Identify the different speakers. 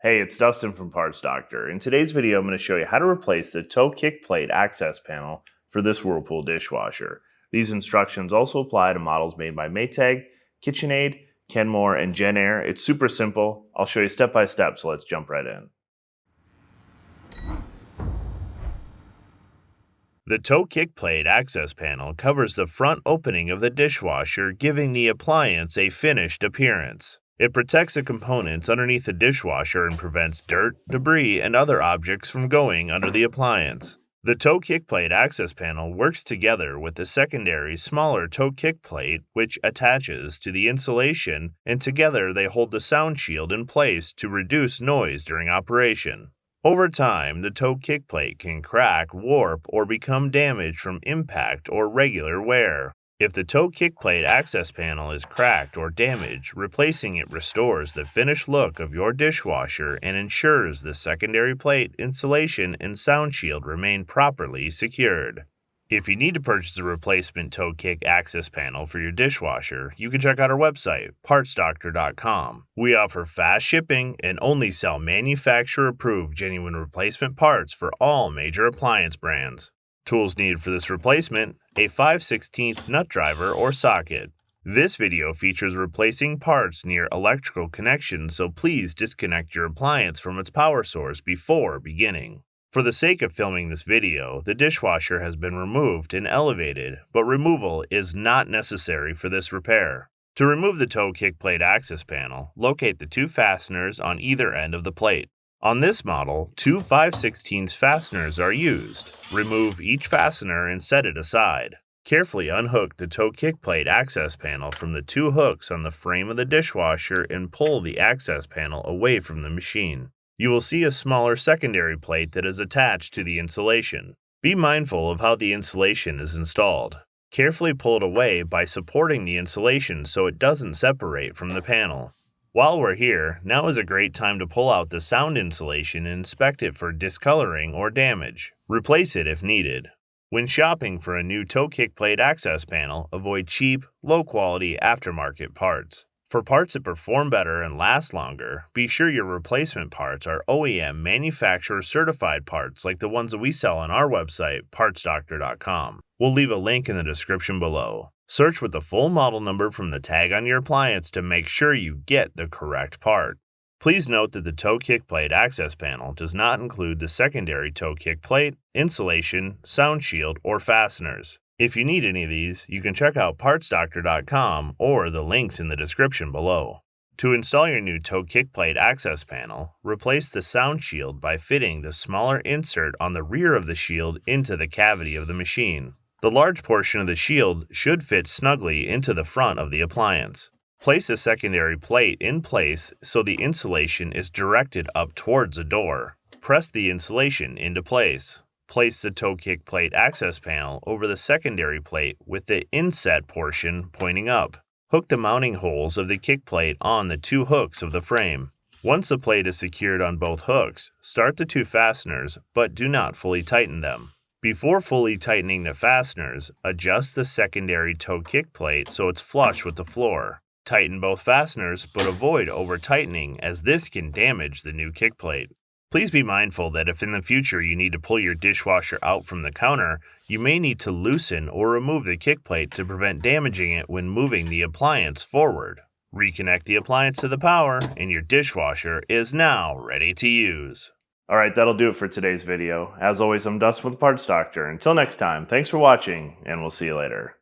Speaker 1: Hey, it's Dustin from Parts Doctor. In today's video, I'm going to show you how to replace the toe kick plate access panel for this Whirlpool dishwasher. These instructions also apply to models made by Maytag, KitchenAid, Kenmore, and JennAir. It's super simple. I'll show you step by step, so let's jump right in. The toe kick plate access panel covers the front opening of the dishwasher, giving the appliance a finished appearance. It protects the components underneath the dishwasher and prevents dirt, debris, and other objects from going under the appliance. The toe kick plate access panel works together with the secondary smaller toe kick plate, which attaches to the insulation, and together they hold the sound shield in place to reduce noise during operation. Over time, the toe kick plate can crack, warp, or become damaged from impact or regular wear. If the toe kick plate access panel is cracked or damaged, replacing it restores the finished look of your dishwasher and ensures the secondary plate, insulation, and sound shield remain properly secured. If you need to purchase a replacement toe kick access panel for your dishwasher, you can check out our website, partsdoctor.com. We offer fast shipping and only sell manufacturer-approved genuine replacement parts for all major appliance brands. Tools needed for this replacement: a 5/16 nut driver or socket. This video features replacing parts near electrical connections, so please disconnect your appliance from its power source before beginning. For the sake of filming this video, the dishwasher has been removed and elevated, but removal is not necessary for this repair. To remove the toe kick plate access panel, locate the two fasteners on either end of the plate. On this model, two 5/16 fasteners are used. Remove each fastener and set it aside. Carefully unhook the toe kick plate access panel from the two hooks on the frame of the dishwasher and pull the access panel away from the machine. You will see a smaller secondary plate that is attached to the insulation. Be mindful of how the insulation is installed. Carefully pull it away by supporting the insulation so it doesn't separate from the panel. While we're here, now is a great time to pull out the sound insulation and inspect it for discoloring or damage. Replace it if needed. When shopping for a new toe kick plate access panel, avoid cheap, low-quality aftermarket parts. For parts that perform better and last longer, be sure your replacement parts are OEM manufacturer certified parts like the ones that we sell on our website, partsdoctor.com. We'll leave a link in the description below. Search with the full model number from the tag on your appliance to make sure you get the correct part. Please note that the toe kick plate access panel does not include the secondary toe kick plate, insulation, sound shield, or fasteners. If you need any of these, you can check out partsdoctor.com or the links in the description below. To install your new toe kick plate access panel, replace the sound shield by fitting the smaller insert on the rear of the shield into the cavity of the machine. The large portion of the shield should fit snugly into the front of the appliance. Place a secondary plate in place so the insulation is directed up towards the door. Press the insulation into place. Place the toe kick plate access panel over the secondary plate with the inset portion pointing up. Hook the mounting holes of the kick plate on the two hooks of the frame. Once the plate is secured on both hooks, start the two fasteners, but do not fully tighten them. Before fully tightening the fasteners, adjust the secondary toe kick plate so it's flush with the floor. Tighten both fasteners, but avoid over-tightening as this can damage the new kick plate. Please be mindful that if in the future you need to pull your dishwasher out from the counter, you may need to loosen or remove the kick plate to prevent damaging it when moving the appliance forward. Reconnect the appliance to the power, and your dishwasher is now ready to use. Alright, that'll do it for today's video. As always, I'm Dustin with the Parts Doctor. Until next time, thanks for watching, and we'll see you later.